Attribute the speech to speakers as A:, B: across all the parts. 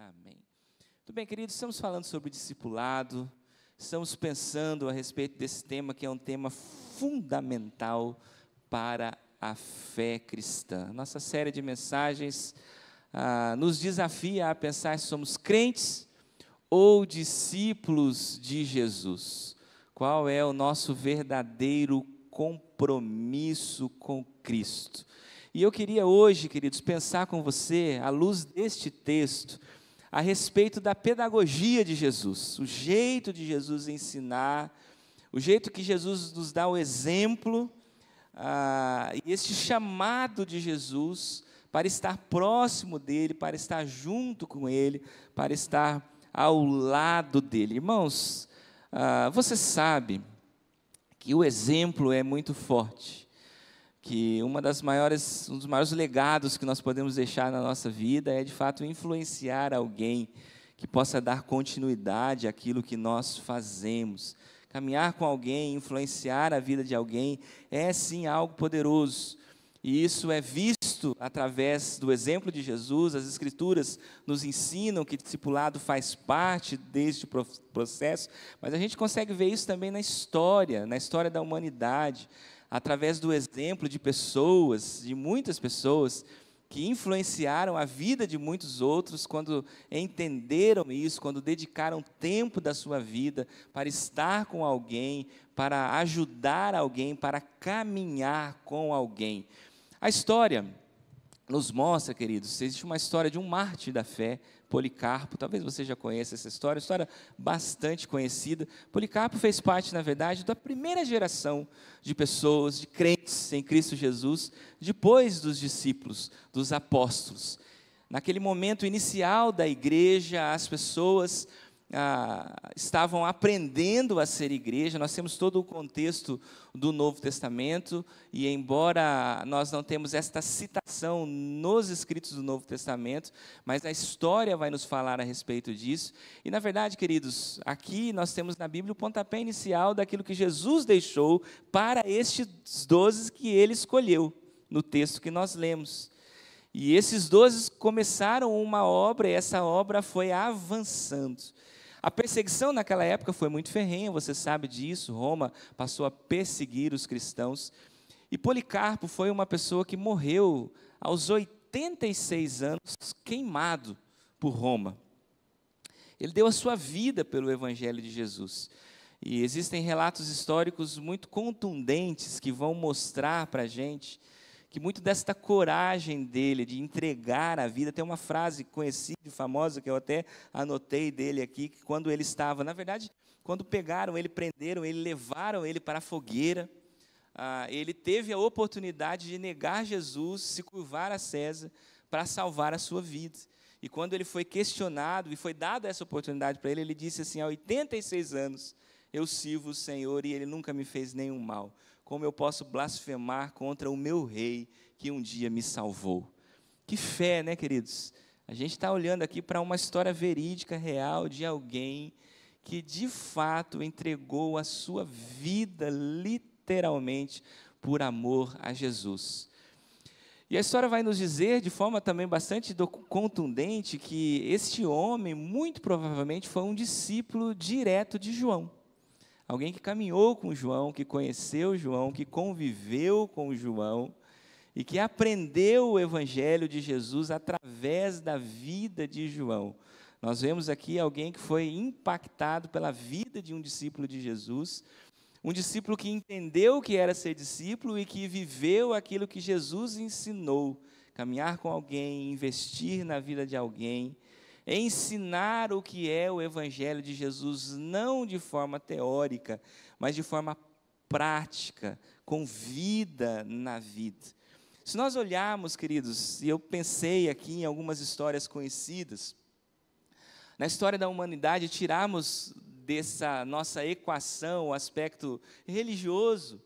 A: Amém. Muito bem, queridos, estamos falando sobre discipulado, estamos pensando a respeito desse tema que é um tema fundamental para a fé cristã. Nossa série de mensagens nos desafia a pensar se somos crentes ou discípulos de Jesus. Qual é o nosso verdadeiro compromisso com Cristo? E eu queria hoje, queridos, pensar com você, à luz deste texto, a respeito da pedagogia de Jesus, o jeito de Jesus ensinar, o jeito que Jesus nos dá o exemplo, e este chamado de Jesus para estar próximo dele, para estar junto com ele, para estar ao lado dele. Irmãos, você sabe que o exemplo é muito forte, que um dos maiores legados que nós podemos deixar na nossa vida é, de fato, influenciar alguém que possa dar continuidade àquilo que nós fazemos. Caminhar com alguém, influenciar a vida de alguém, é sim algo poderoso. E isso é visto através do exemplo de Jesus. As Escrituras nos ensinam que discipulado faz parte deste processo, mas a gente consegue ver isso também na história da humanidade, através do exemplo de pessoas, de muitas pessoas, que influenciaram a vida de muitos outros quando entenderam isso, quando dedicaram tempo da sua vida para estar com alguém, para ajudar alguém, para caminhar com alguém. A história nos mostra, queridos, existe uma história de um mártir da fé, Policarpo. Talvez você já conheça essa história bastante conhecida. Policarpo fez parte, na verdade, da primeira geração de pessoas, de crentes em Cristo Jesus, depois dos discípulos, dos apóstolos. Naquele momento inicial da igreja, as pessoas estavam aprendendo a ser igreja. Nós temos todo o contexto do Novo Testamento, e embora nós não temos esta citação nos escritos do Novo Testamento, mas a história vai nos falar a respeito disso. E, na verdade, queridos, aqui nós temos na Bíblia o pontapé inicial daquilo que Jesus deixou para estes 12 que ele escolheu, no texto que nós lemos. E esses 12 começaram uma obra, e essa obra foi avançando. A perseguição naquela época foi muito ferrenha, você sabe disso. Roma passou a perseguir os cristãos. E Policarpo foi uma pessoa que morreu aos 86 anos, queimado por Roma. Ele deu a sua vida pelo Evangelho de Jesus. E existem relatos históricos muito contundentes que vão mostrar para a gente que muito desta coragem dele de entregar a vida. Tem uma frase conhecida e famosa que eu até anotei dele aqui, que quando ele estava, na verdade, quando pegaram ele, prenderam ele, levaram ele para a fogueira, ele teve a oportunidade de negar Jesus, se curvar a César para salvar a sua vida. E quando ele foi questionado e foi dada essa oportunidade para ele, ele disse assim: há 86 anos eu sirvo o Senhor e ele nunca me fez nenhum mal. Como eu posso blasfemar contra o meu rei que um dia me salvou? Que fé, né, queridos? A gente está olhando aqui para uma história verídica, real, de alguém que de fato entregou a sua vida, literalmente, por amor a Jesus. E a história vai nos dizer, de forma também bastante contundente, que este homem, muito provavelmente, foi um discípulo direto de João. Alguém que caminhou com João, que conheceu João, que conviveu com João e que aprendeu o Evangelho de Jesus através da vida de João. Nós vemos aqui alguém que foi impactado pela vida de um discípulo de Jesus, um discípulo que entendeu o que era ser discípulo e que viveu aquilo que Jesus ensinou: caminhar com alguém, investir na vida de alguém, ensinar o que é o Evangelho de Jesus, não de forma teórica, mas de forma prática, com vida na vida. Se nós olharmos, queridos, e eu pensei aqui em algumas histórias conhecidas, na história da humanidade, tirarmos dessa nossa equação o aspecto religioso,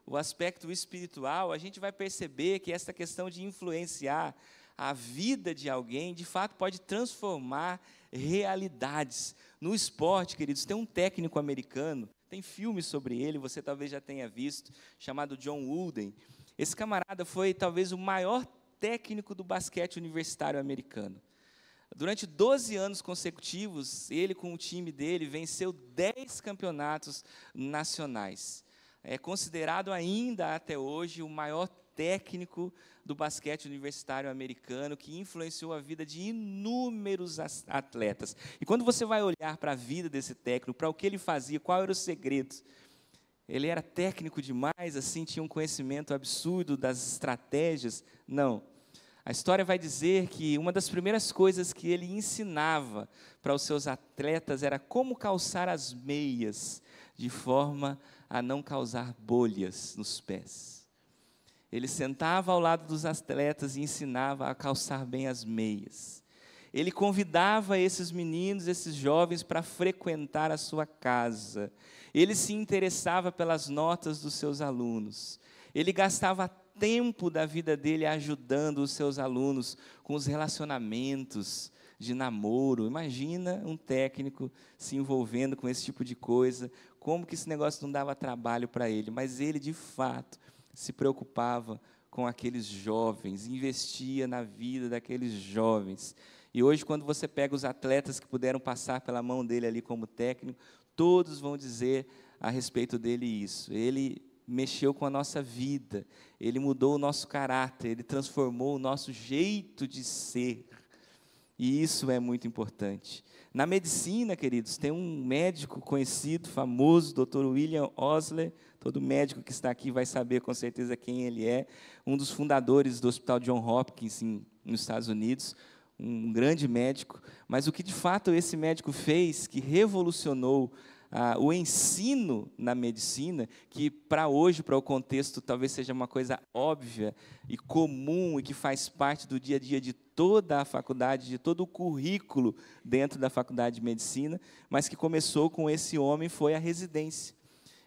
A: o aspecto espiritual, a gente vai perceber que essa questão de influenciar a vida de alguém, de fato, pode transformar realidades. No esporte, queridos, tem um técnico americano, tem filmes sobre ele, você talvez já tenha visto, chamado John Wooden. Esse camarada foi talvez o maior técnico do basquete universitário americano. Durante 12 anos consecutivos, ele com o time dele venceu 10 campeonatos nacionais. É considerado ainda até hoje o maior técnico do basquete universitário americano, que influenciou a vida de inúmeros atletas. E quando você vai olhar para a vida desse técnico, para o que ele fazia, qual era o segredo? Ele era técnico demais, assim, tinha um conhecimento absurdo das estratégias? Não. A história vai dizer que uma das primeiras coisas que ele ensinava para os seus atletas era como calçar as meias, de forma a não causar bolhas nos pés. Ele sentava ao lado dos atletas e ensinava a calçar bem as meias. Ele convidava esses meninos, esses jovens, para frequentar a sua casa. Ele se interessava pelas notas dos seus alunos. Ele gastava tempo da vida dele ajudando os seus alunos com os relacionamentos de namoro. Imagina um técnico se envolvendo com esse tipo de coisa, como que esse negócio não dava trabalho para ele, mas ele, de fato, se preocupava com aqueles jovens, investia na vida daqueles jovens. E hoje, quando você pega os atletas que puderam passar pela mão dele ali como técnico, todos vão dizer a respeito dele isso. Ele mexeu com a nossa vida, ele mudou o nosso caráter, ele transformou o nosso jeito de ser. E isso é muito importante. Na medicina, queridos, tem um médico conhecido, famoso, Dr. William Osler. Todo médico que está aqui vai saber com certeza quem ele é. Um dos fundadores do Hospital Johns Hopkins, nos Estados Unidos. Um grande médico. Mas o que, de fato, esse médico fez, que revolucionou o ensino na medicina, que para hoje, para o contexto, talvez seja uma coisa óbvia e comum e que faz parte do dia a dia de toda a faculdade, de todo o currículo dentro da faculdade de medicina, mas que começou com esse homem, foi a residência.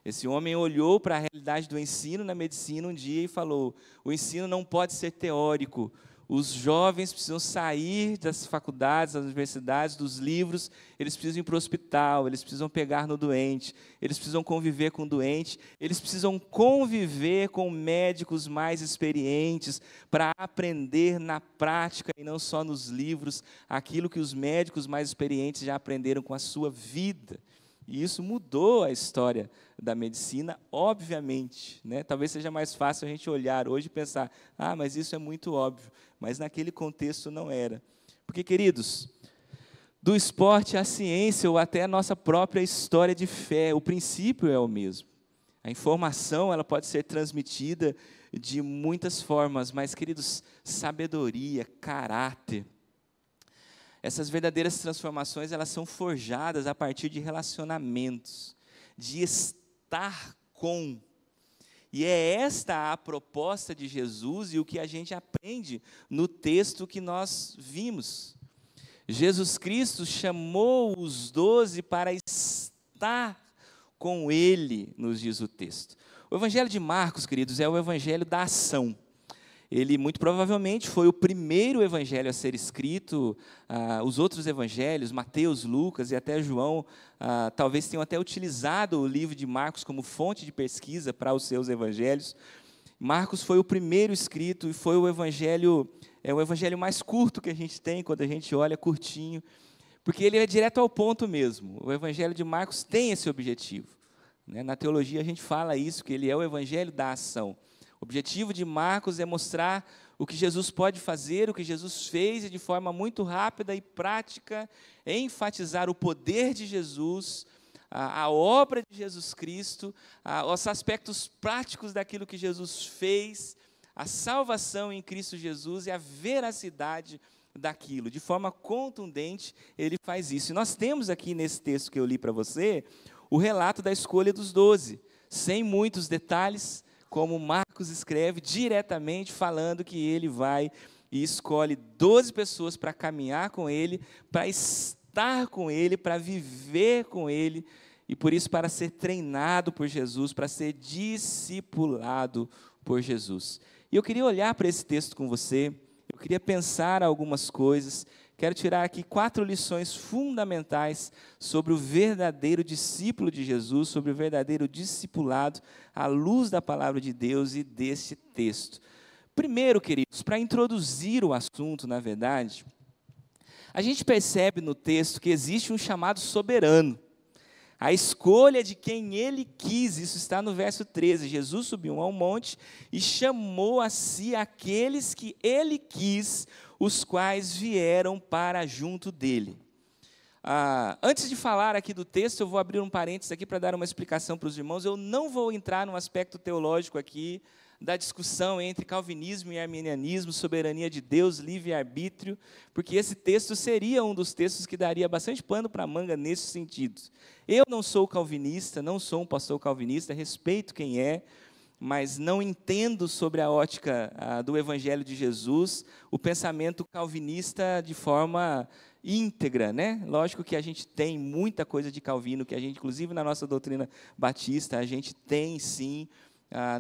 A: Esse homem olhou para a realidade do ensino na medicina um dia e falou: o ensino não pode ser teórico. Os jovens precisam sair das faculdades, das universidades, dos livros, eles precisam ir para o hospital, eles precisam pegar no doente, eles precisam conviver com o doente, eles precisam conviver com médicos mais experientes para aprender na prática e não só nos livros, aquilo que os médicos mais experientes já aprenderam com a sua vida. E isso mudou a história da medicina, obviamente, né? Talvez seja mais fácil a gente olhar hoje e pensar, mas isso é muito óbvio. Mas naquele contexto não era. Porque, queridos, do esporte à ciência ou até a nossa própria história de fé, o princípio é o mesmo. A informação ela pode ser transmitida de muitas formas, mas, queridos, sabedoria, caráter, essas verdadeiras transformações, elas são forjadas a partir de relacionamentos, de estar com. E é esta a proposta de Jesus e o que a gente aprende no texto que nós vimos. Jesus Cristo chamou os 12 para estar com Ele, nos diz o texto. O Evangelho de Marcos, queridos, é o Evangelho da ação. Ele, muito provavelmente, foi o primeiro evangelho a ser escrito. Os outros evangelhos, Mateus, Lucas e até João, talvez tenham até utilizado o livro de Marcos como fonte de pesquisa para os seus evangelhos. Marcos foi o primeiro escrito e foi o evangelho mais curto que a gente tem, quando a gente olha curtinho, porque ele é direto ao ponto mesmo. O evangelho de Marcos tem esse objetivo, né? Na teologia a gente fala isso, que ele é o evangelho da ação. O objetivo de Marcos é mostrar o que Jesus pode fazer, o que Jesus fez, e de forma muito rápida e prática, enfatizar o poder de Jesus, a obra de Jesus Cristo, os aspectos práticos daquilo que Jesus fez, a salvação em Cristo Jesus e a veracidade daquilo. De forma contundente, ele faz isso. E nós temos aqui nesse texto que eu li para você, o relato da escolha dos 12, sem muitos detalhes, como Marcos escreve diretamente, falando que ele vai e escolhe 12 pessoas para caminhar com ele, para estar com ele, para viver com ele, e por isso para ser treinado por Jesus, para ser discipulado por Jesus. E eu queria olhar para esse texto com você, eu queria pensar algumas coisas. Quero tirar aqui 4 lições fundamentais sobre o verdadeiro discípulo de Jesus, sobre o verdadeiro discipulado, à luz da palavra de Deus e deste texto. Primeiro, queridos, para introduzir o assunto, na verdade, A gente percebe no texto que existe um chamado soberano. A escolha de quem ele quis, isso está no verso 13. Jesus subiu a um monte e chamou a si aqueles que ele quis, os quais vieram para junto dele. Antes de falar aqui do texto, eu vou abrir um parênteses aqui para dar uma explicação para os irmãos. Eu não vou entrar no aspecto teológico aqui, da discussão entre calvinismo e arminianismo, soberania de Deus, livre-arbítrio, porque esse texto seria um dos textos que daria bastante pano para a manga nesse sentido. Eu não sou calvinista, não sou um pastor calvinista, respeito quem é, mas não entendo sobre a ótica do Evangelho de Jesus o pensamento calvinista de forma íntegra, né? Lógico que a gente tem muita coisa de Calvino, que a gente, inclusive na nossa doutrina batista, a gente tem sim.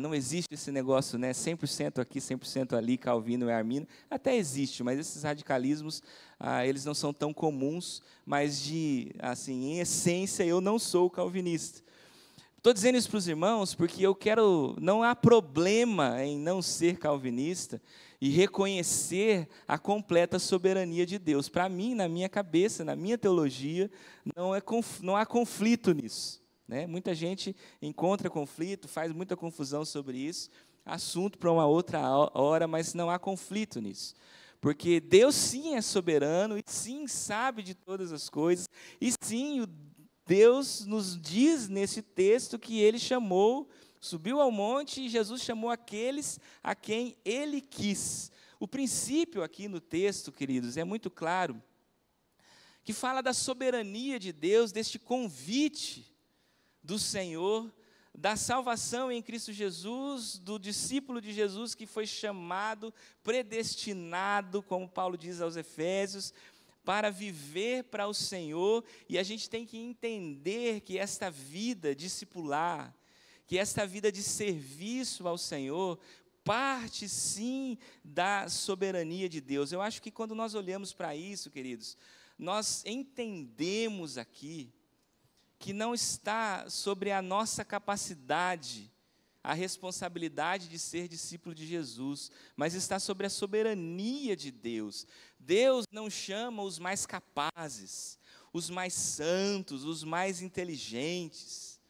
A: Não existe esse negócio, né, 100% aqui, 100% ali, Calvino e Armínio. Até existe, mas esses radicalismos, eles não são tão comuns, mas, em essência, eu não sou calvinista. Estou dizendo isso para os irmãos porque não há problema em não ser calvinista e reconhecer a completa soberania de Deus. Para mim, na minha cabeça, na minha teologia, não há conflito nisso. Né? Muita gente encontra conflito, faz muita confusão sobre isso, assunto para uma outra hora, mas não há conflito nisso. Porque Deus sim é soberano, e sim sabe de todas as coisas, e sim Deus nos diz nesse texto que Ele subiu ao monte e Jesus chamou aqueles a quem Ele quis. O princípio aqui no texto, queridos, é muito claro, que fala da soberania de Deus, deste convite do Senhor, da salvação em Cristo Jesus, do discípulo de Jesus que foi chamado, predestinado, como Paulo diz aos Efésios, para viver para o Senhor. E a gente tem que entender que esta vida discipular, que esta vida de serviço ao Senhor, parte sim da soberania de Deus. Eu acho que quando nós olhamos para isso, queridos, nós entendemos aqui que não está sobre a nossa capacidade, a responsabilidade de ser discípulo de Jesus, mas está sobre a soberania de Deus. Deus não chama os mais capazes, os mais santos, os mais inteligentes.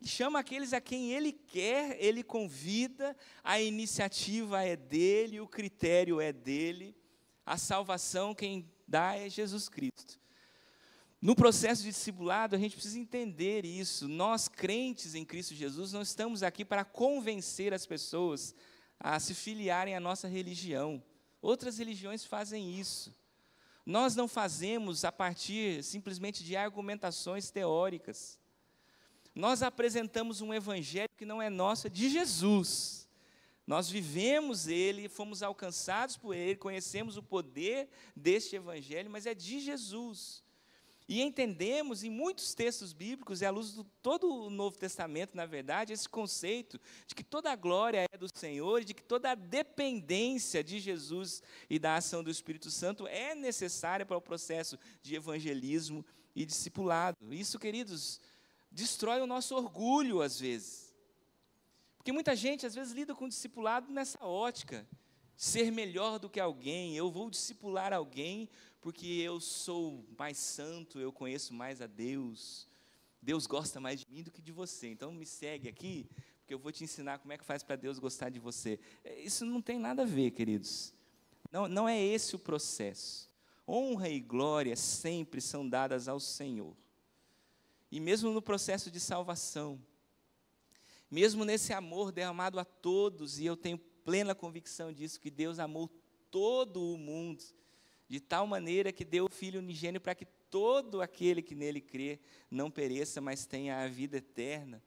A: Ele chama aqueles a quem Ele quer, Ele convida, a iniciativa é dEle, o critério é dEle, a salvação quem dá é Jesus Cristo. No processo de discipulado, a gente precisa entender isso. Nós, crentes em Cristo Jesus, não estamos aqui para convencer as pessoas a se filiarem à nossa religião. Outras religiões fazem isso. Nós não fazemos a partir simplesmente de argumentações teóricas. Nós apresentamos um evangelho que não é nosso, é de Jesus. Nós vivemos ele, fomos alcançados por ele, conhecemos o poder deste evangelho, mas é de Jesus. E entendemos em muitos textos bíblicos, e à luz de todo o Novo Testamento, na verdade, esse conceito de que toda a glória é do Senhor, de que toda a dependência de Jesus e da ação do Espírito Santo é necessária para o processo de evangelismo e discipulado. Isso, queridos, destrói o nosso orgulho às vezes. Porque muita gente, às vezes, lida com o discipulado nessa ótica, ser melhor do que alguém, eu vou discipular alguém porque eu sou mais santo, eu conheço mais a Deus, Deus gosta mais de mim do que de você, então me segue aqui, porque eu vou te ensinar como é que faz para Deus gostar de você. Isso não tem nada a ver, queridos, não é esse o processo. Honra e glória sempre são dadas ao Senhor, e mesmo no processo de salvação, mesmo nesse amor derramado a todos, e eu tenho plena convicção disso, que Deus amou todo o mundo, de tal maneira que deu o Filho unigênito para que todo aquele que nele crê não pereça, mas tenha a vida eterna.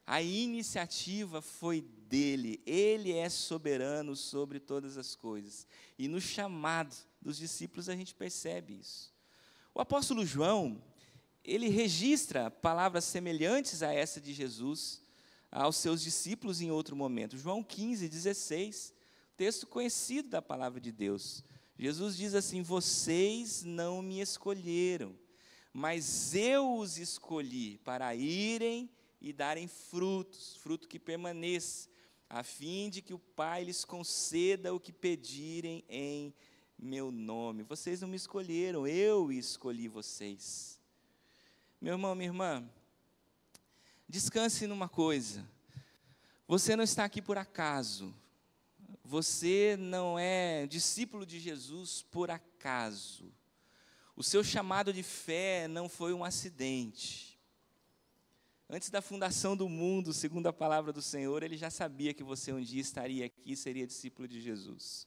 A: A iniciativa foi dele, ele é soberano sobre todas as coisas. E no chamado dos discípulos a gente percebe isso. O apóstolo João, ele registra palavras semelhantes a essa de Jesus aos seus discípulos em outro momento. João 15:16, texto conhecido da palavra de Deus. Jesus diz assim: vocês não me escolheram, mas eu os escolhi para irem e darem frutos, fruto que permaneça, a fim de que o Pai lhes conceda o que pedirem em meu nome. Vocês não me escolheram, eu escolhi vocês. Meu irmão, minha irmã, descanse numa coisa: você não está aqui por acaso. Você não é discípulo de Jesus por acaso. O seu chamado de fé não foi um acidente. Antes da fundação do mundo, segundo a palavra do Senhor, Ele já sabia que você um dia estaria aqui e seria discípulo de Jesus.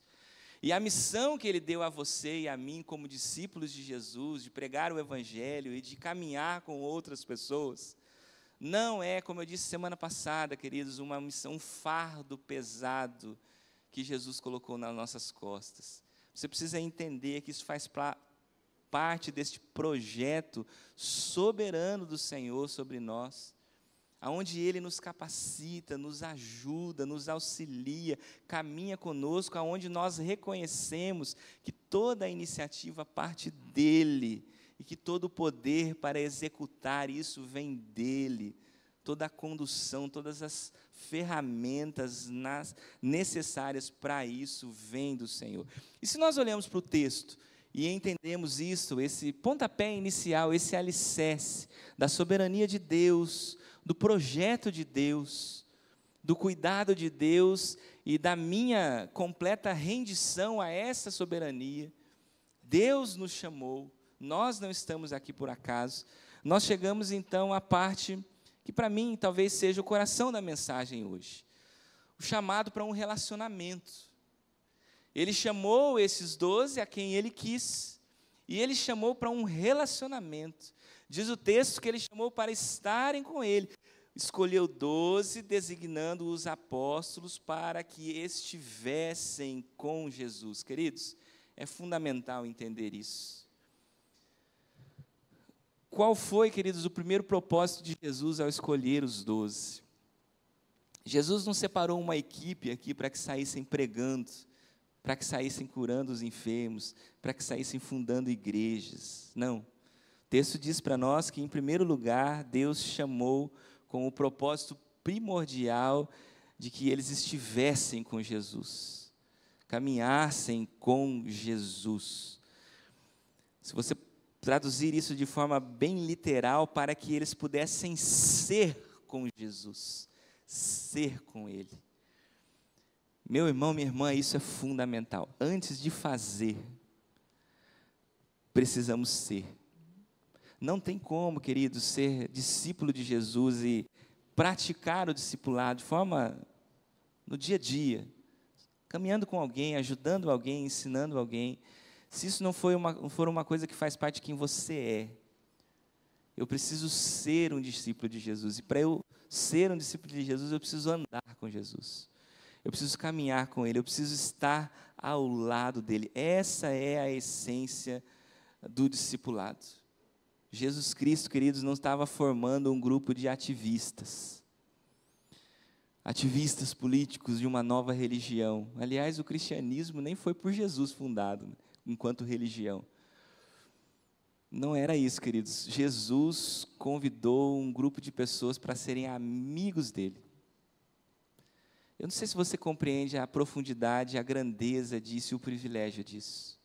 A: E a missão que Ele deu a você e a mim como discípulos de Jesus, de pregar o Evangelho e de caminhar com outras pessoas, não é, como eu disse semana passada, queridos, uma missão, um fardo pesado que Jesus colocou nas nossas costas. Você precisa entender que isso faz parte deste projeto soberano do Senhor sobre nós, aonde Ele nos capacita, nos ajuda, nos auxilia, caminha conosco, aonde nós reconhecemos que toda a iniciativa parte dEle, e que todo o poder para executar isso vem dEle, toda a condução, todas as ferramentas necessárias para isso vem do Senhor. E se nós olhamos para o texto e entendemos isso, esse pontapé inicial, esse alicerce da soberania de Deus, do projeto de Deus, do cuidado de Deus e da minha completa rendição a essa soberania, Deus nos chamou, nós não estamos aqui por acaso. Nós chegamos então à parte que para mim talvez seja o coração da mensagem hoje, o chamado para um relacionamento. Ele chamou esses 12 a quem Ele quis, e Ele chamou para um relacionamento. Diz o texto que Ele chamou para estarem com Ele. Escolheu 12, designando os apóstolos para que estivessem com Jesus. Queridos, é fundamental entender isso. Qual foi, queridos, o primeiro propósito de Jesus ao escolher os 12? Jesus não separou uma equipe aqui para que saíssem pregando, para que saíssem curando os enfermos, para que saíssem fundando igrejas. Não. O texto diz para nós que, em primeiro lugar, Deus chamou com o propósito primordial de que eles estivessem com Jesus, caminhassem com Jesus. Se você traduzir isso de forma bem literal, para que eles pudessem ser com Jesus, ser com Ele. Meu irmão, minha irmã, isso é fundamental. Antes de fazer, precisamos ser. Não tem como, querido, ser discípulo de Jesus e praticar o discipulado de forma no dia a dia, caminhando com alguém, ajudando alguém, ensinando alguém, se isso não for uma coisa que faz parte de quem você é. Eu preciso ser um discípulo de Jesus, e para eu ser um discípulo de Jesus, eu preciso andar com Jesus, eu preciso caminhar com Ele, eu preciso estar ao lado dEle. Essa é a essência do discipulado. Jesus Cristo, queridos, não estava formando um grupo de ativistas políticos de uma nova religião. Aliás, o cristianismo nem foi por Jesus fundado, né, enquanto religião. Não era isso, queridos. Jesus convidou um grupo de pessoas para serem amigos dele. Eu não sei se você compreende a profundidade, a grandeza disso e o privilégio disso.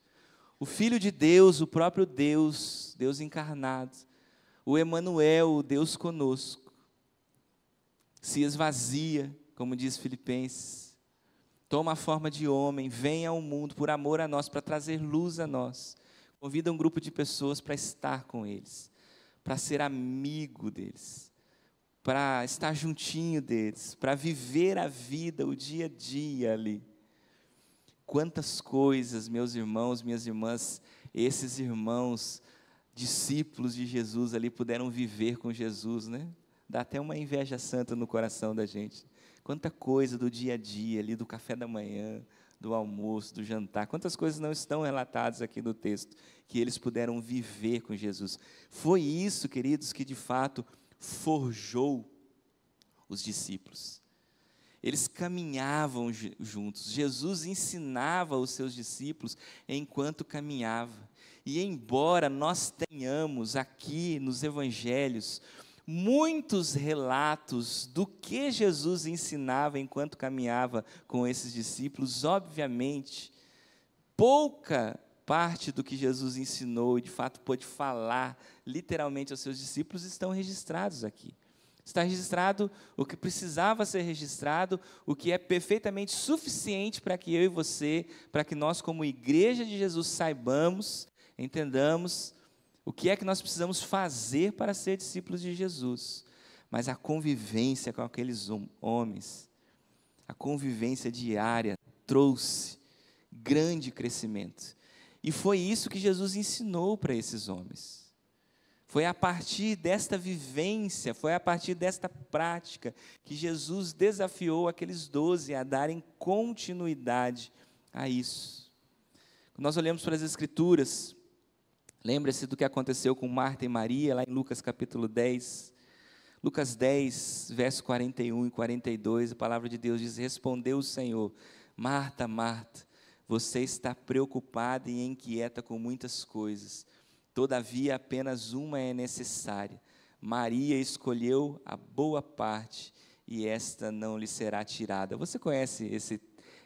A: O Filho de Deus, o próprio Deus, Deus encarnado, o Emanuel, o Deus conosco, se esvazia, como diz Filipenses, toma a forma de homem, vem ao mundo por amor a nós, para trazer luz a nós. Convida um grupo de pessoas para estar com eles, para ser amigo deles, para estar juntinho deles, para viver a vida, o dia a dia ali. Quantas coisas, meus irmãos, minhas irmãs, esses irmãos, discípulos de Jesus ali puderam viver com Jesus, né? Dá até uma inveja santa no coração da gente. Quanta coisa do dia a dia ali, do café da manhã, do almoço, do jantar, quantas coisas não estão relatadas aqui no texto, que eles puderam viver com Jesus. Foi isso, queridos, que de fato forjou os discípulos. Eles caminhavam juntos, Jesus ensinava os seus discípulos enquanto caminhava. E embora nós tenhamos aqui nos evangelhos muitos relatos do que Jesus ensinava enquanto caminhava com esses discípulos, obviamente, pouca parte do que Jesus ensinou e de fato pôde falar literalmente aos seus discípulos estão registrados aqui. Está registrado o que precisava ser registrado, o que é perfeitamente suficiente para que eu e você, para que nós como igreja de Jesus saibamos, entendamos o que é que nós precisamos fazer para ser discípulos de Jesus. Mas a convivência com aqueles homens, a convivência diária trouxe grande crescimento. E foi isso que Jesus ensinou para esses homens. Foi a partir desta vivência, foi a partir desta prática que Jesus desafiou aqueles 12 a darem continuidade a isso. Quando nós olhamos para as Escrituras, lembra-se do que aconteceu com Marta e Maria, lá em Lucas capítulo 10. Lucas 10, verso 41 e 42, a palavra de Deus diz: respondeu o Senhor: Marta, Marta, você está preocupada e inquieta com muitas coisas. Todavia, apenas uma é necessária. Maria escolheu a boa parte, e esta não lhe será tirada. Você conhece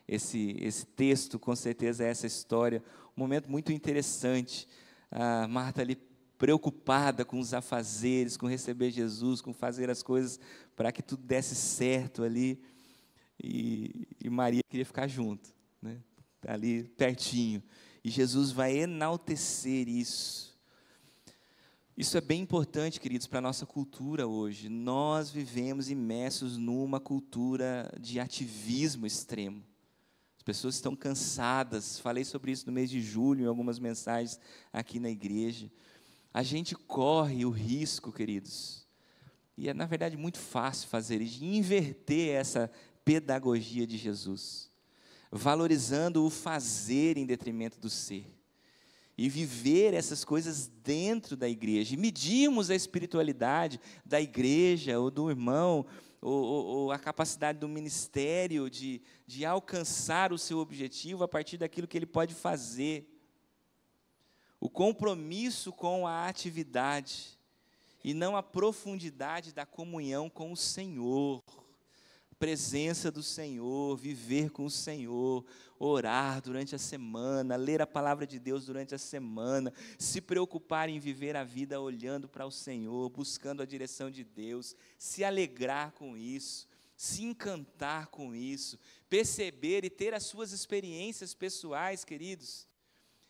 A: esse texto, com certeza, essa história, um momento muito interessante. Marta ali preocupada com os afazeres, com receber Jesus, com fazer as coisas para que tudo desse certo ali, e Maria queria ficar junto, né? Ali pertinho, e Jesus vai enaltecer isso. Isso é bem importante, queridos, para a nossa cultura hoje. Nós vivemos imersos numa cultura de ativismo extremo. As pessoas estão cansadas, falei sobre isso no mês de julho, em algumas mensagens aqui na igreja. A gente corre o risco, queridos, e é na verdade muito fácil fazer isso, de inverter essa pedagogia de Jesus, valorizando o fazer em detrimento do ser. E viver essas coisas dentro da igreja, e medirmos a espiritualidade da igreja, ou do irmão, ou a capacidade do ministério de alcançar o seu objetivo a partir daquilo que ele pode fazer. O compromisso com a atividade, e não a profundidade da comunhão com o Senhor. Presença do Senhor, viver com o Senhor, orar durante a semana, ler a palavra de Deus durante a semana, se preocupar em viver a vida olhando para o Senhor, buscando a direção de Deus, se alegrar com isso, se encantar com isso, perceber e ter as suas experiências pessoais, queridos.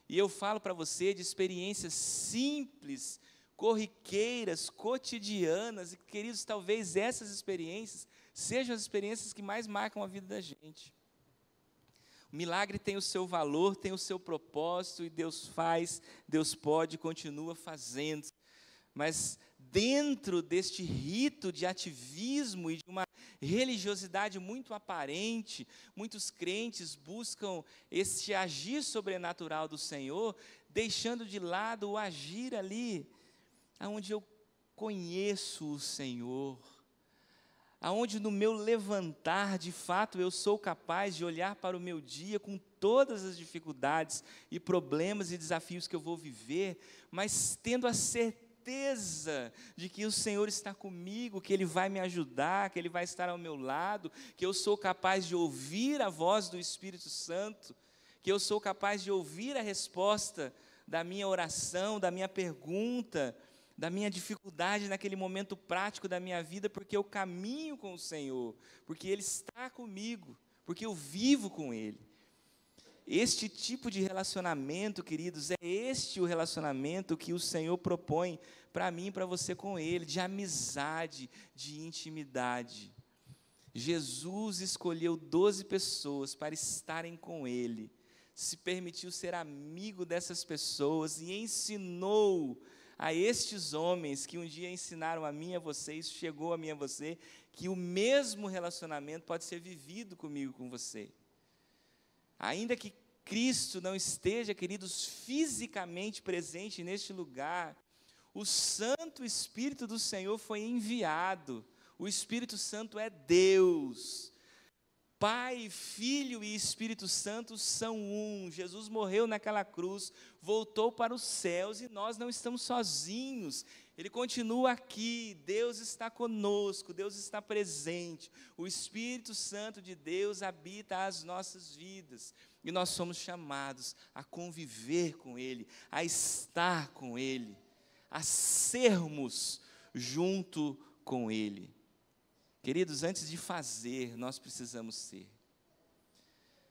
A: E eu falo para você de experiências simples, corriqueiras, cotidianas, e queridos, talvez essas experiências sejam as experiências que mais marcam a vida da gente. O milagre tem o seu valor, tem o seu propósito, e Deus faz, Deus pode, continua fazendo. Mas dentro deste rito de ativismo e de uma religiosidade muito aparente, muitos crentes buscam este agir sobrenatural do Senhor, deixando de lado o agir ali, aonde eu conheço o Senhor, aonde no meu levantar, de fato, eu sou capaz de olhar para o meu dia com todas as dificuldades e problemas e desafios que eu vou viver, mas tendo a certeza de que o Senhor está comigo, que Ele vai me ajudar, que Ele vai estar ao meu lado, que eu sou capaz de ouvir a voz do Espírito Santo, que eu sou capaz de ouvir a resposta da minha oração, da minha pergunta, da minha dificuldade naquele momento prático da minha vida, porque eu caminho com o Senhor, porque Ele está comigo, porque eu vivo com Ele. Este tipo de relacionamento, queridos, é este o relacionamento que o Senhor propõe para mim e para você com Ele, de amizade, de intimidade. Jesus escolheu 12 pessoas para estarem com Ele, se permitiu ser amigo dessas pessoas e ensinou a estes homens que um dia ensinaram a mim e a você, isso chegou a mim e a você, que o mesmo relacionamento pode ser vivido comigo, com você. Ainda que Cristo não esteja, queridos, fisicamente presente neste lugar, o Santo Espírito do Senhor foi enviado. O Espírito Santo é Deus, Pai, Filho e Espírito Santo são um. Jesus morreu naquela cruz, voltou para os céus e nós não estamos sozinhos. Ele continua aqui, Deus está conosco, Deus está presente. O Espírito Santo de Deus habita as nossas vidas. E nós somos chamados a conviver com Ele, a estar com Ele, a sermos junto com Ele. Queridos, antes de fazer, nós precisamos ser.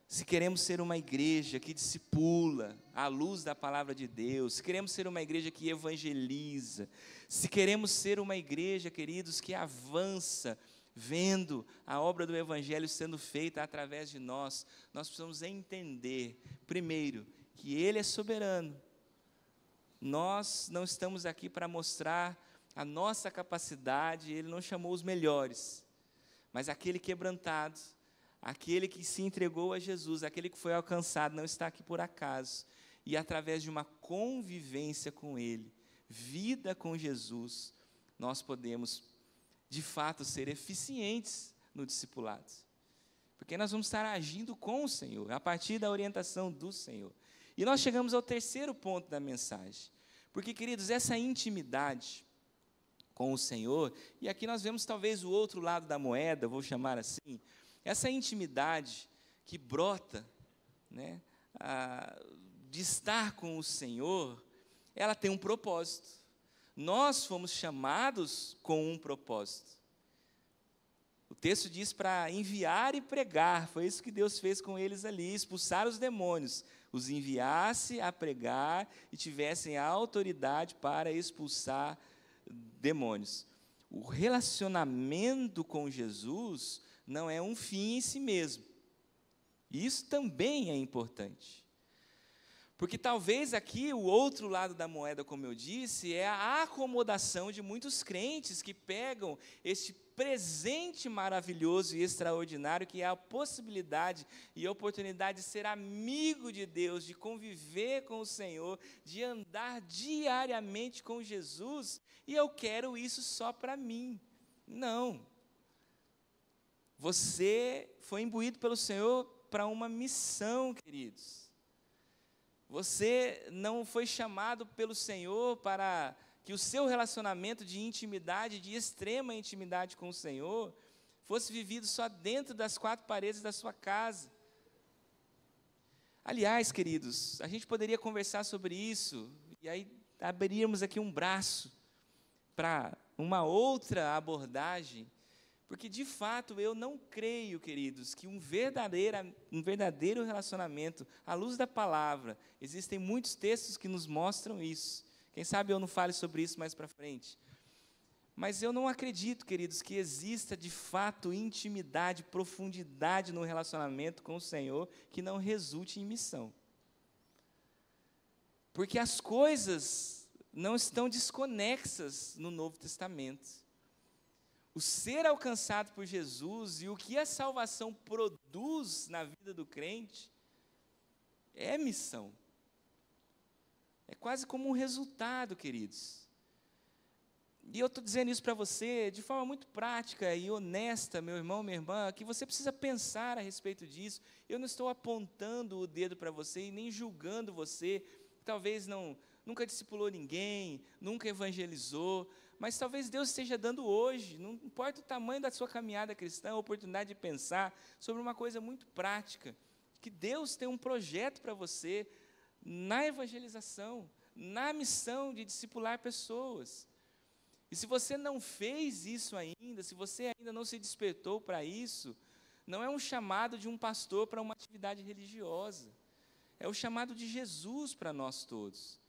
A: Se queremos ser uma igreja que discipula à luz da palavra de Deus, se queremos ser uma igreja que evangeliza, se queremos ser uma igreja, queridos, que avança, vendo a obra do Evangelho sendo feita através de nós, nós precisamos entender, primeiro, que Ele é soberano. Nós não estamos aqui para mostrar a nossa capacidade, Ele não chamou os melhores, mas aquele quebrantado, aquele que se entregou a Jesus, aquele que foi alcançado, não está aqui por acaso, e através de uma convivência com Ele, vida com Jesus, nós podemos, de fato, ser eficientes no discipulado, porque nós vamos estar agindo com o Senhor, a partir da orientação do Senhor. E nós chegamos ao terceiro ponto da mensagem, porque, queridos, essa intimidade com o Senhor, e aqui nós vemos talvez o outro lado da moeda, vou chamar assim, essa intimidade que brota, né, de estar com o Senhor, ela tem um propósito. Nós fomos chamados com um propósito. O texto diz para enviar e pregar, foi isso que Deus fez com eles ali, expulsar os demônios, os enviasse a pregar e tivessem a autoridade para expulsar demônios. O relacionamento com Jesus não é um fim em si mesmo. Isso também é importante. Porque talvez aqui o outro lado da moeda, como eu disse, é a acomodação de muitos crentes que pegam este presente maravilhoso e extraordinário, que é a possibilidade e a oportunidade de ser amigo de Deus, de conviver com o Senhor, de andar diariamente com Jesus, e eu quero isso só para mim. Não. Você foi imbuído pelo Senhor para uma missão, queridos. Você não foi chamado pelo Senhor para que o seu relacionamento de intimidade, de extrema intimidade com o Senhor, fosse vivido só dentro das quatro paredes da sua casa. Aliás, queridos, a gente poderia conversar sobre isso, e aí abriríamos aqui um braço para uma outra abordagem, porque, de fato, eu não creio, queridos, que um verdadeiro relacionamento, à luz da palavra, existem muitos textos que nos mostram isso. Quem sabe eu não fale sobre isso mais para frente. Mas eu não acredito, queridos, que exista, de fato, intimidade, profundidade no relacionamento com o Senhor que não resulte em missão. Porque as coisas não estão desconexas no Novo Testamento. O ser alcançado por Jesus e o que a salvação produz na vida do crente é missão. É quase como um resultado, queridos. E eu estou dizendo isso para você de forma muito prática e honesta, meu irmão, minha irmã, que você precisa pensar a respeito disso. Eu não estou apontando o dedo para você e nem julgando você, talvez nunca discipulou ninguém, nunca evangelizou, mas talvez Deus esteja dando hoje, não importa o tamanho da sua caminhada cristã, a oportunidade de pensar sobre uma coisa muito prática, que Deus tem um projeto para você na evangelização, na missão de discipular pessoas. E se você não fez isso ainda, se você ainda não se despertou para isso, não é um chamado de um pastor para uma atividade religiosa, é o chamado de Jesus para nós todos.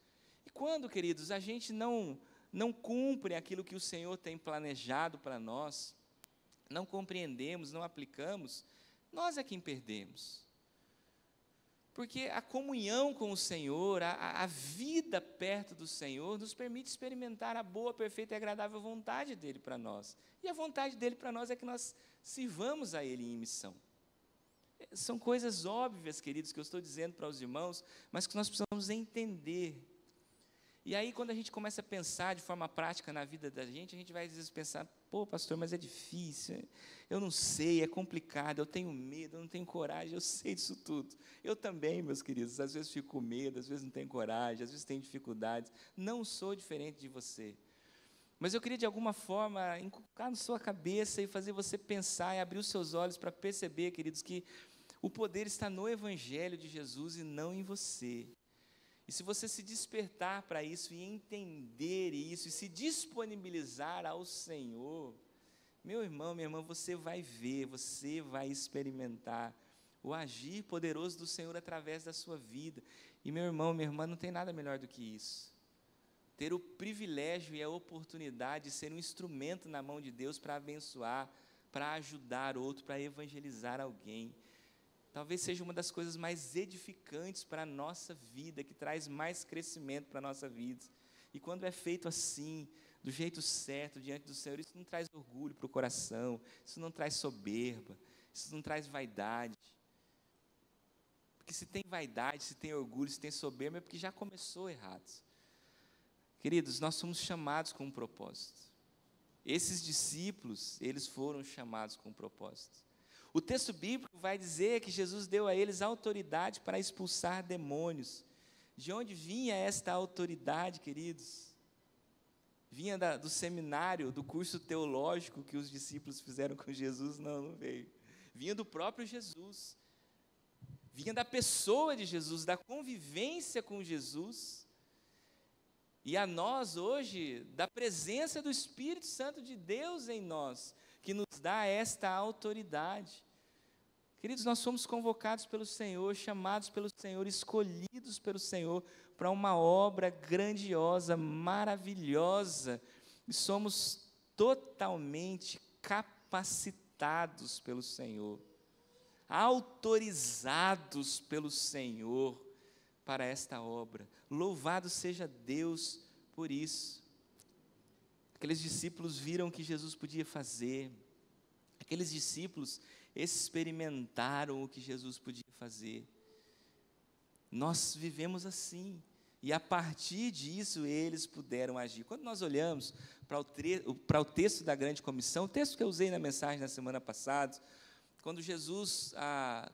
A: E quando, queridos, a gente não cumpre aquilo que o Senhor tem planejado para nós, não compreendemos, não aplicamos, nós é quem perdemos. Porque a comunhão com o Senhor, a vida perto do Senhor, nos permite experimentar a boa, perfeita e agradável vontade dEle para nós. E a vontade dEle para nós é que nós sirvamos a Ele em missão. São coisas óbvias, queridos, que eu estou dizendo para os irmãos, mas que nós precisamos entender. E aí, quando a gente começa a pensar de forma prática na vida da gente, a gente vai às vezes pensar, pô, pastor, mas é difícil, eu não sei, é complicado, eu tenho medo, eu não tenho coragem, eu sei disso tudo. Eu também, meus queridos, às vezes fico com medo, às vezes não tenho coragem, às vezes tenho dificuldades, não sou diferente de você. Mas eu queria, de alguma forma, inculcar na sua cabeça e fazer você pensar e abrir os seus olhos para perceber, queridos, que o poder está no Evangelho de Jesus e não em você. E se você se despertar para isso e entender isso, e se disponibilizar ao Senhor, meu irmão, minha irmã, você vai ver, você vai experimentar o agir poderoso do Senhor através da sua vida. E meu irmão, minha irmã, não tem nada melhor do que isso. Ter o privilégio e a oportunidade de ser um instrumento na mão de Deus para abençoar, para ajudar outro, para evangelizar alguém. Talvez seja uma das coisas mais edificantes para a nossa vida, que traz mais crescimento para a nossa vida. E quando é feito assim, do jeito certo, diante do Senhor, isso não traz orgulho para o coração, isso não traz soberba, isso não traz vaidade. Porque se tem vaidade, se tem orgulho, se tem soberba, é porque já começou errado. Queridos, nós somos chamados com um propósito. Esses discípulos, eles foram chamados com um propósito. O texto bíblico vai dizer que Jesus deu a eles autoridade para expulsar demônios. De onde vinha esta autoridade, queridos? Vinha do seminário, do curso teológico que os discípulos fizeram com Jesus? Não veio. Vinha do próprio Jesus. Vinha da pessoa de Jesus, da convivência com Jesus. E a nós hoje, da presença do Espírito Santo de Deus em nós, que nos dá esta autoridade. Queridos, nós somos convocados pelo Senhor, chamados pelo Senhor, escolhidos pelo Senhor para uma obra grandiosa, maravilhosa, e somos totalmente capacitados pelo Senhor, autorizados pelo Senhor para esta obra. Louvado seja Deus por isso. Aqueles discípulos viram o que Jesus podia fazer. Aqueles discípulos experimentaram o que Jesus podia fazer. Nós vivemos assim. E a partir disso eles puderam agir. Quando nós olhamos para o texto da grande comissão, o texto que eu usei na mensagem na semana passada, quando Jesus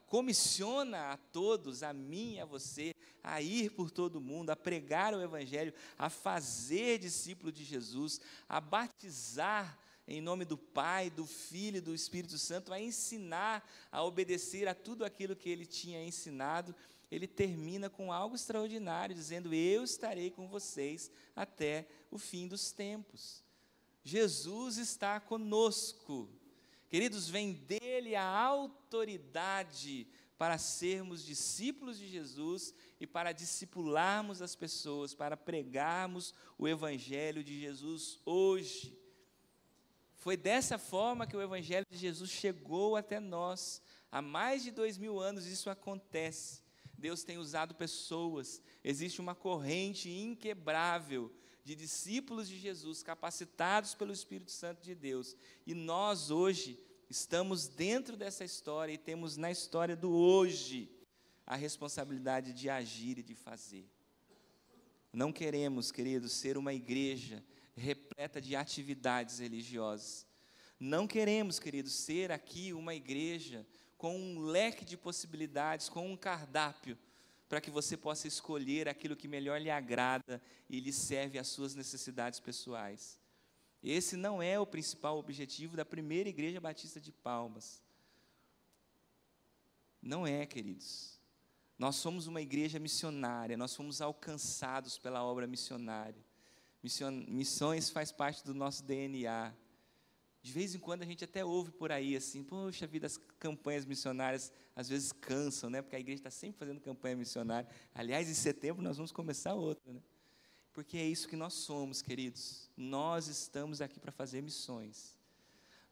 A: comissiona a todos, a mim e a você, a ir por todo o mundo, a pregar o Evangelho, a fazer discípulo de Jesus, a batizar em nome do Pai, do Filho e do Espírito Santo, a ensinar, a obedecer a tudo aquilo que ele tinha ensinado, ele termina com algo extraordinário, dizendo: eu estarei com vocês até o fim dos tempos. Jesus está conosco. Queridos, vem dele a autoridade para sermos discípulos de Jesus e para discipularmos as pessoas, para pregarmos o Evangelho de Jesus hoje. Foi dessa forma que o Evangelho de Jesus chegou até nós. Há mais de 2000 anos isso acontece. Deus tem usado pessoas, existe uma corrente inquebrável de discípulos de Jesus, capacitados pelo Espírito Santo de Deus. E nós hoje estamos dentro dessa história e temos na história do hoje a responsabilidade de agir e de fazer. Não queremos, queridos, ser uma igreja repleta de atividades religiosas. Não queremos, queridos, ser aqui uma igreja com um leque de possibilidades, com um cardápio, para que você possa escolher aquilo que melhor lhe agrada e lhe serve às suas necessidades pessoais. Esse não é o principal objetivo da primeira igreja batista de Palmas. Não é, queridos. Nós somos uma igreja missionária, nós fomos alcançados pela obra missionária. Missões faz parte do nosso DNA. De vez em quando a gente até ouve por aí assim: poxa vida, as campanhas missionárias às vezes cansam, né? Porque a igreja está sempre fazendo campanha missionária. Aliás, em setembro nós vamos começar outra, né? Porque é isso que nós somos, queridos. Nós estamos aqui para fazer missões.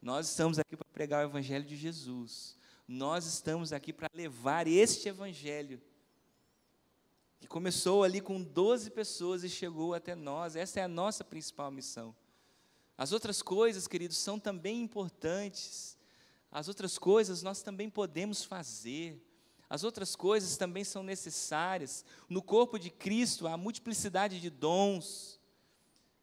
A: Nós estamos aqui para pregar o Evangelho de Jesus. Nós estamos aqui para levar este Evangelho, que começou ali com 12 pessoas e chegou até nós. Essa é a nossa principal missão. As outras coisas, queridos, são também importantes. As outras coisas nós também podemos fazer. As outras coisas também são necessárias. No corpo de Cristo há multiplicidade de dons,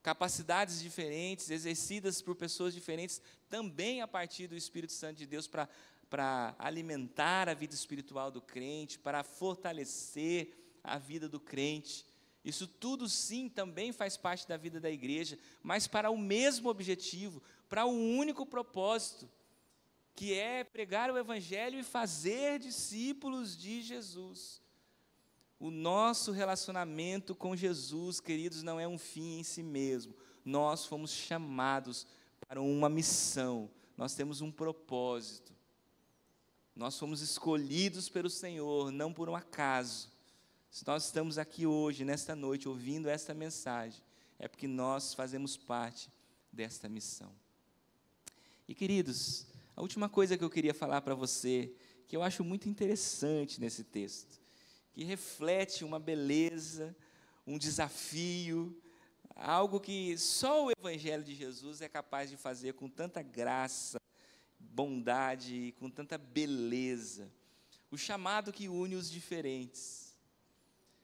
A: capacidades diferentes, exercidas por pessoas diferentes, também a partir do Espírito Santo de Deus, para alimentar a vida espiritual do crente, para fortalecer a vida do crente. Isso tudo, sim, também faz parte da vida da igreja, mas para o mesmo objetivo, para um único propósito, que é pregar o Evangelho e fazer discípulos de Jesus. O nosso relacionamento com Jesus, queridos, não é um fim em si mesmo. Nós fomos chamados para uma missão, nós temos um propósito. Nós fomos escolhidos pelo Senhor, não por um acaso. Se nós estamos aqui hoje, nesta noite, ouvindo esta mensagem, é porque nós fazemos parte desta missão. E, queridos, a última coisa que eu queria falar para você, que eu acho muito interessante nesse texto, que reflete uma beleza, um desafio, algo que só o Evangelho de Jesus é capaz de fazer com tanta graça, bondade e com tanta beleza. O chamado que une os diferentes.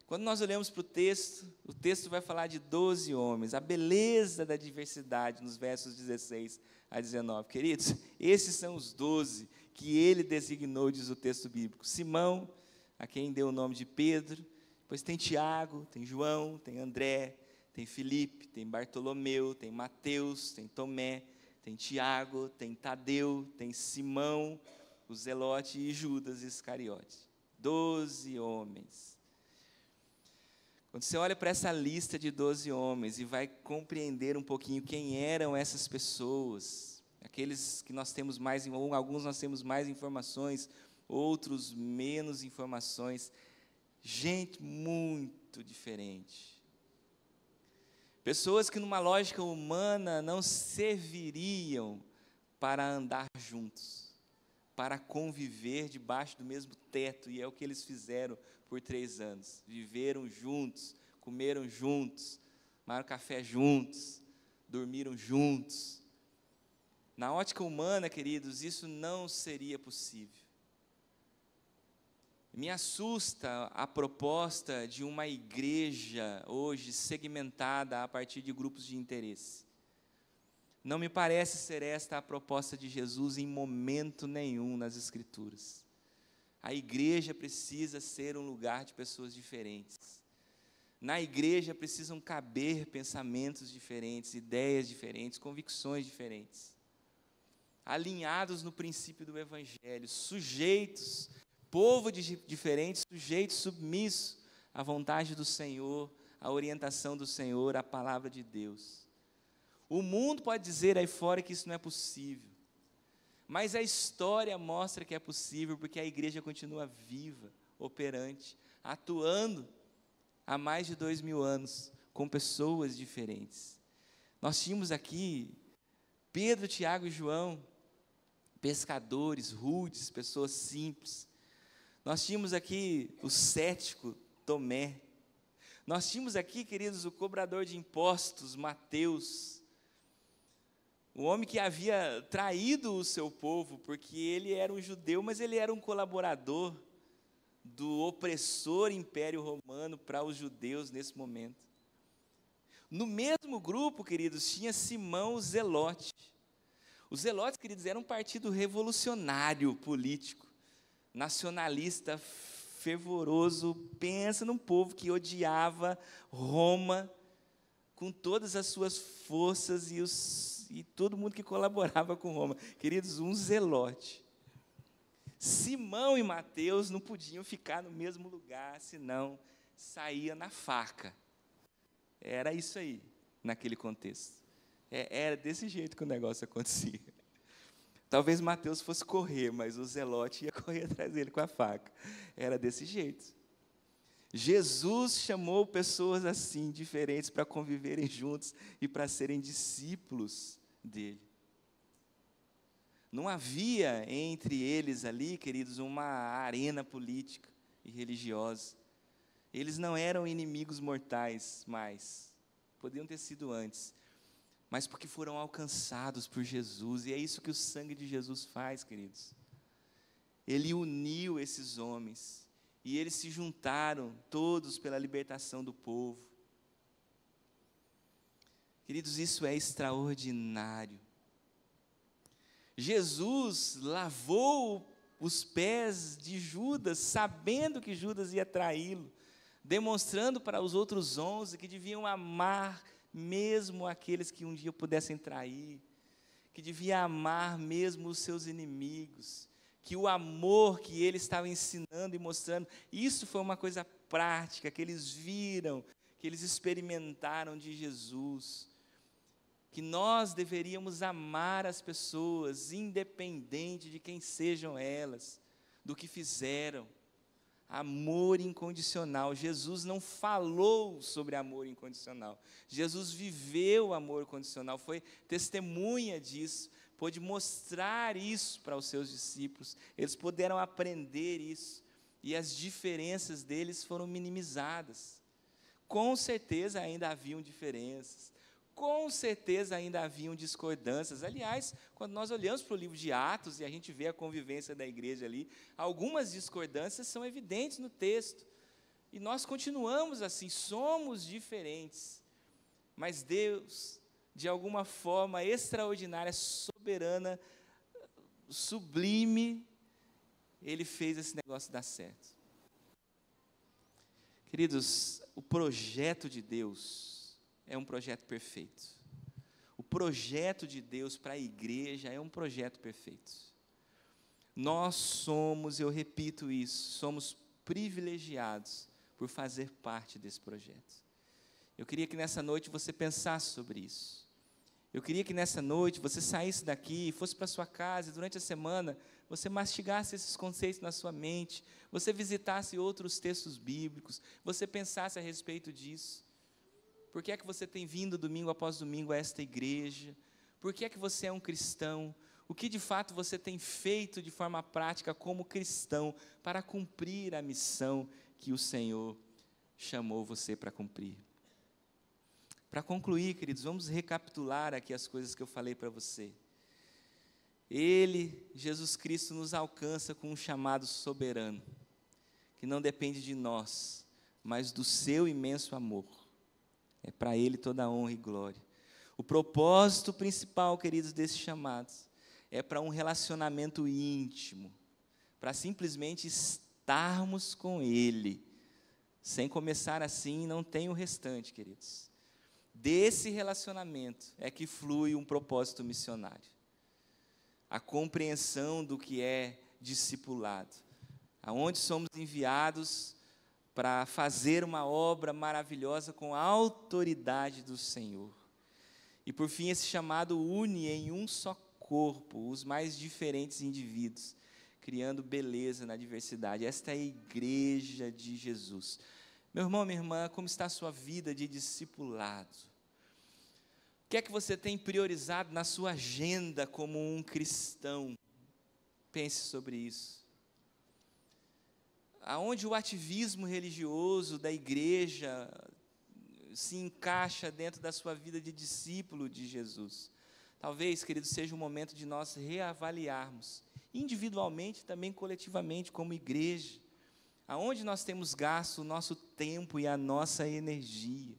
A: Quando nós olhamos para o texto vai falar de 12 homens, a beleza da diversidade nos versos 16 a 19. Queridos, esses são os 12 que ele designou, diz o texto bíblico. Simão, a quem deu o nome de Pedro, depois tem Tiago, tem João, tem André, tem Filipe, tem Bartolomeu, tem Mateus, tem Tomé, tem Tiago, tem Tadeu, tem Simão, o Zelote e Judas Iscariote. 12 homens. Quando você olha para essa lista de 12 homens e vai compreender um pouquinho quem eram essas pessoas, aqueles que nós temos mais, ou alguns nós temos mais informações, outros menos informações, gente muito diferente. Pessoas que numa lógica humana não serviriam para andar juntos, para conviver debaixo do mesmo teto, e é o que eles fizeram por 3 anos, viveram juntos, comeram juntos, tomaram café juntos, dormiram juntos. Na ótica humana, queridos, isso não seria possível. Me assusta a proposta de uma igreja hoje segmentada a partir de grupos de interesse. Não me parece ser esta a proposta de Jesus em momento nenhum nas Escrituras. A igreja precisa ser um lugar de pessoas diferentes. Na igreja precisam caber pensamentos diferentes, ideias diferentes, convicções diferentes. Alinhados no princípio do Evangelho, sujeitos, povo diferente, sujeito submisso à vontade do Senhor, à orientação do Senhor, à palavra de Deus. O mundo pode dizer aí fora que isso não é possível, mas a história mostra que é possível, porque a igreja continua viva, operante, atuando há mais de 2000 anos, com pessoas diferentes. Nós tínhamos aqui Pedro, Tiago e João, pescadores, rudes, pessoas simples. Nós tínhamos aqui o cético, Tomé. Nós tínhamos aqui, queridos, o cobrador de impostos, Mateus, o homem que havia traído o seu povo, porque ele era um judeu, mas ele era um colaborador do opressor Império Romano para os judeus nesse momento. No mesmo grupo, queridos, tinha Simão o Zelote. Os Zelotes, queridos, eram um partido revolucionário político, nacionalista, fervoroso. Pensa num povo que odiava Roma com todas as suas forças e todo mundo que colaborava com Roma. Queridos, um zelote. Simão e Mateus não podiam ficar no mesmo lugar, senão saía na faca. Era isso aí, naquele contexto. Era desse jeito que o negócio acontecia. Talvez Mateus fosse correr, mas o zelote ia correr atrás dele com a faca. Era desse jeito. Jesus chamou pessoas assim, diferentes, para conviverem juntos e para serem discípulos dele. Não havia entre eles ali, queridos, uma arena política e religiosa. Eles não eram inimigos mortais mais, podiam ter sido antes, mas porque foram alcançados por Jesus, e é isso que o sangue de Jesus faz, queridos. Ele uniu esses homens, e eles se juntaram todos pela libertação do povo. Queridos, isso é extraordinário. Jesus lavou os pés de Judas, sabendo que Judas ia traí-lo, demonstrando para os outros 11 que deviam amar mesmo aqueles que um dia pudessem trair, que devia amar mesmo os seus inimigos, que o amor que ele estava ensinando e mostrando, isso foi uma coisa prática, que eles viram, que eles experimentaram de Jesus, que nós deveríamos amar as pessoas, independente de quem sejam elas, do que fizeram. Amor incondicional. Jesus não falou sobre amor incondicional. Jesus viveu amor incondicional, foi testemunha disso, pôde mostrar isso para os seus discípulos. Eles puderam aprender isso, e as diferenças deles foram minimizadas. Com certeza ainda haviam diferenças, com certeza ainda haviam discordâncias. Aliás, quando nós olhamos para o livro de Atos e a gente vê a convivência da igreja ali, algumas discordâncias são evidentes no texto, e nós continuamos assim, somos diferentes, mas Deus, de alguma forma extraordinária, soberana, sublime, Ele fez esse negócio dar certo. Queridos, o projeto de Deus é um projeto perfeito. O projeto de Deus para a igreja é um projeto perfeito. Nós somos, eu repito isso, somos privilegiados por fazer parte desse projeto. Eu queria que nessa noite você pensasse sobre isso. Eu queria que nessa noite você saísse daqui, fosse para sua casa, e durante a semana você mastigasse esses conceitos na sua mente, você visitasse outros textos bíblicos, você pensasse a respeito disso. Por que é que você tem vindo domingo após domingo a esta igreja? Por que é que você é um cristão? O que de fato você tem feito de forma prática como cristão para cumprir a missão que o Senhor chamou você para cumprir? Para concluir, queridos, vamos recapitular aqui as coisas que eu falei para você. Ele, Jesus Cristo, nos alcança com um chamado soberano, que não depende de nós, mas do seu imenso amor. É para Ele toda a honra e glória. O propósito principal, queridos, desses chamados, é para um relacionamento íntimo, para simplesmente estarmos com Ele. Sem começar assim, não tem o restante, queridos. Desse relacionamento é que flui um propósito missionário. A compreensão do que é discipulado, aonde somos enviados para fazer uma obra maravilhosa com a autoridade do Senhor. E por fim, esse chamado une em um só corpo os mais diferentes indivíduos, criando beleza na diversidade. Esta é a igreja de Jesus. Meu irmão, minha irmã, como está a sua vida de discipulado? O que é que você tem priorizado na sua agenda como um cristão? Pense sobre isso. Aonde o ativismo religioso da igreja se encaixa dentro da sua vida de discípulo de Jesus? Talvez, querido, seja o momento de nós reavaliarmos, individualmente, também coletivamente, como igreja, aonde nós temos gasto o nosso tempo e a nossa energia.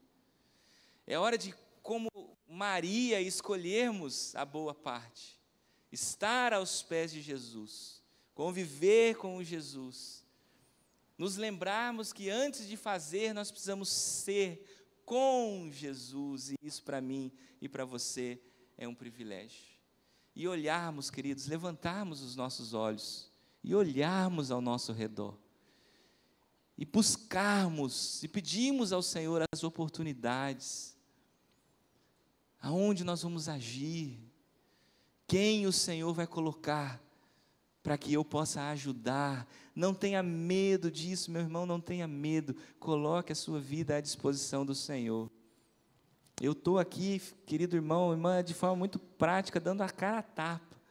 A: É hora de, como Maria, escolhermos a boa parte, estar aos pés de Jesus, conviver com Jesus, nos lembrarmos que antes de fazer, nós precisamos ser com Jesus, e isso para mim e para você é um privilégio. E olharmos, queridos, levantarmos os nossos olhos e olharmos ao nosso redor, e buscarmos e pedirmos ao Senhor as oportunidades, aonde nós vamos agir, quem o Senhor vai colocar para que eu possa ajudar. Não tenha medo disso, meu irmão, não tenha medo, coloque a sua vida à disposição do Senhor. Eu estou aqui, querido irmão, irmã, de forma muito prática, dando a cara a tapa,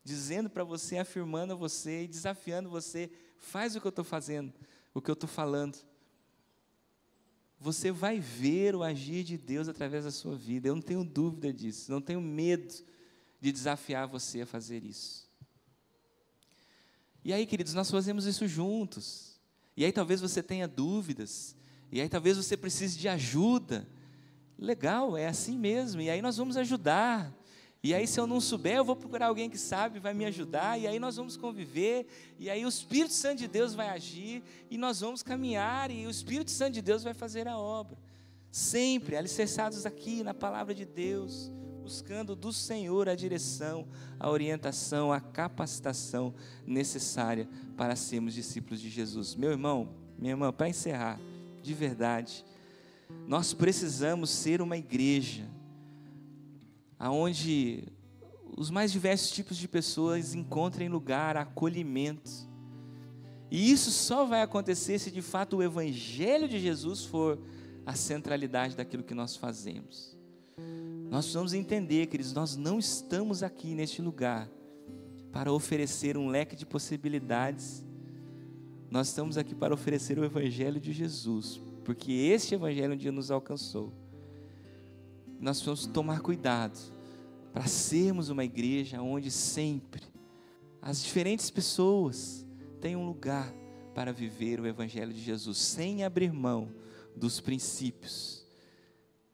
A: dizendo para você, afirmando a você e desafiando você, faz o que eu estou fazendo, o que eu estou falando. Você vai ver o agir de Deus através da sua vida, eu não tenho dúvida disso, não tenho medo de desafiar você a fazer isso. E aí, queridos, nós fazemos isso juntos. E aí talvez você tenha dúvidas, e aí talvez você precise de ajuda. Legal, é assim mesmo, e aí nós vamos ajudar. E aí, se eu não souber, eu vou procurar alguém que sabe, vai me ajudar, e aí nós vamos conviver, e aí o Espírito Santo de Deus vai agir, e nós vamos caminhar, e o Espírito Santo de Deus vai fazer a obra. Sempre alicerçados aqui na palavra de Deus, buscando do Senhor a direção, a orientação, a capacitação necessária para sermos discípulos de Jesus. Meu irmão, minha irmã, para encerrar, de verdade, nós precisamos ser uma igreja aonde os mais diversos tipos de pessoas encontrem lugar, acolhimento. E isso só vai acontecer se de fato o Evangelho de Jesus for a centralidade daquilo que nós fazemos. Nós precisamos entender, queridos, nós não estamos aqui neste lugar para oferecer um leque de possibilidades. Nós estamos aqui para oferecer o Evangelho de Jesus, porque este Evangelho um dia nos alcançou. Nós precisamos tomar cuidado para sermos uma igreja onde sempre as diferentes pessoas têm um lugar para viver o Evangelho de Jesus, sem abrir mão dos princípios.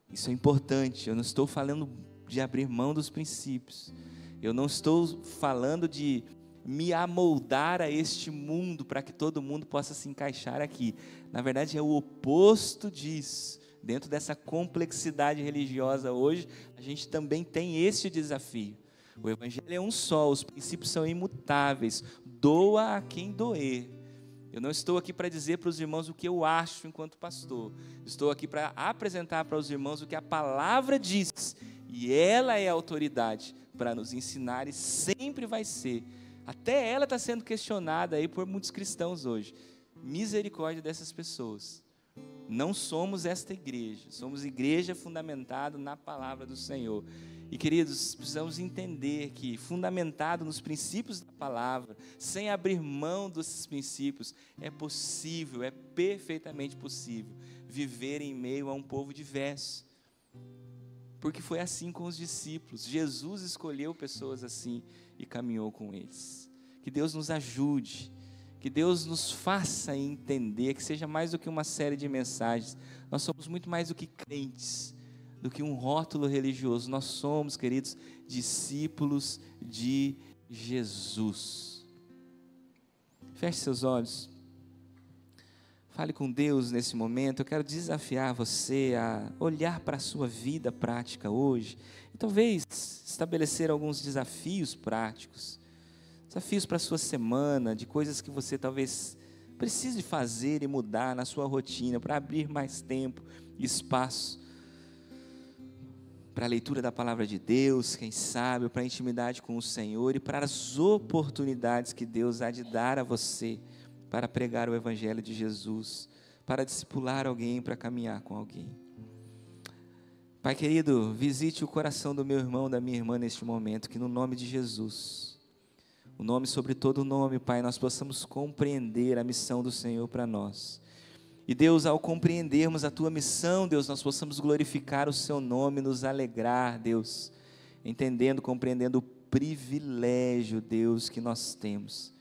A: Isso é importante. Eu não estou falando de abrir mão dos princípios, eu não estou falando de me amoldar a este mundo para que todo mundo possa se encaixar aqui. Na verdade é o oposto disso. Dentro dessa complexidade religiosa hoje, a gente também tem esse desafio. O Evangelho é um só, os princípios são imutáveis, doa a quem doer. Eu não estou aqui para dizer para os irmãos o que eu acho enquanto pastor, estou aqui para apresentar para os irmãos o que a palavra diz, e ela é a autoridade para nos ensinar, e sempre vai ser. Até ela está sendo questionada aí por muitos cristãos hoje. Misericórdia dessas pessoas. Não somos esta igreja, somos igreja fundamentada na palavra do Senhor. E queridos, precisamos entender que fundamentado nos princípios da palavra, sem abrir mão desses princípios, é possível, é perfeitamente possível viver em meio a um povo diverso. Porque foi assim com os discípulos. Jesus escolheu pessoas assim e caminhou com eles. Que Deus nos ajude, que Deus nos faça entender, que seja mais do que uma série de mensagens. Nós somos muito mais do que crentes, do que um rótulo religioso. Nós somos, queridos, discípulos de Jesus. Feche seus olhos. Fale com Deus nesse momento. Eu quero desafiar você a olhar para a sua vida prática hoje e talvez estabelecer alguns desafios práticos. Desafios para a sua semana, de coisas que você talvez precise fazer e mudar na sua rotina, para abrir mais tempo e espaço para a leitura da palavra de Deus, quem sabe, para a intimidade com o Senhor e para as oportunidades que Deus há de dar a você para pregar o Evangelho de Jesus, para discipular alguém, para caminhar com alguém. Pai querido, visite o coração do meu irmão, da minha irmã neste momento, que no nome de Jesus, o nome sobre todo nome, Pai, nós possamos compreender a missão do Senhor para nós. E Deus, ao compreendermos a Tua missão, Deus, nós possamos glorificar o Seu nome, nos alegrar, Deus, entendendo, compreendendo o privilégio, Deus, que nós temos,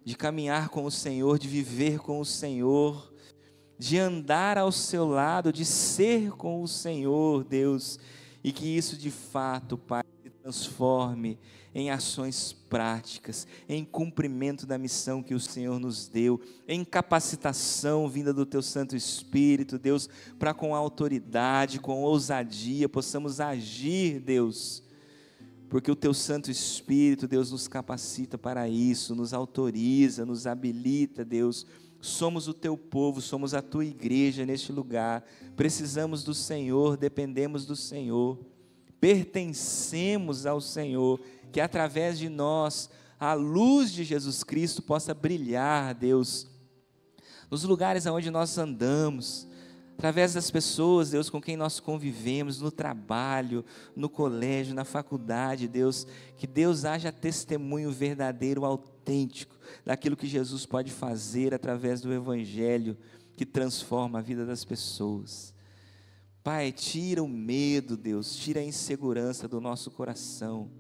A: de caminhar com o Senhor, de viver com o Senhor, de andar ao Seu lado, de ser com o Senhor, Deus, e que isso de fato, Pai, se transforme em ações práticas, em cumprimento da missão que o Senhor nos deu, em capacitação vinda do Teu Santo Espírito, Deus, para com autoridade, com ousadia, possamos agir, Deus, porque o Teu Santo Espírito, Deus, nos capacita para isso, nos autoriza, nos habilita, Deus. Somos o Teu povo, somos a Tua igreja neste lugar, precisamos do Senhor, dependemos do Senhor, pertencemos ao Senhor, que através de nós, a luz de Jesus Cristo possa brilhar, Deus, nos lugares aonde nós andamos, através das pessoas, Deus, com quem nós convivemos, no trabalho, no colégio, na faculdade, Deus, que Deus haja testemunho verdadeiro, autêntico, daquilo que Jesus pode fazer através do Evangelho, que transforma a vida das pessoas. Pai, tira o medo, Deus, tira a insegurança do nosso coração,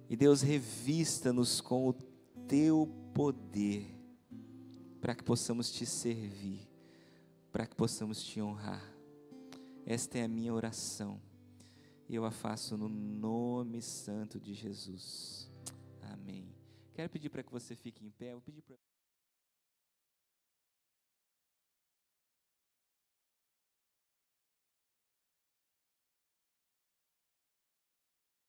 A: e Deus, revista-nos com o teu poder, para que possamos te servir, para que possamos te honrar. Esta é a minha oração, e eu a faço no nome santo de Jesus. Amém. Quero pedir para que você fique em pé. Eu vou pedir para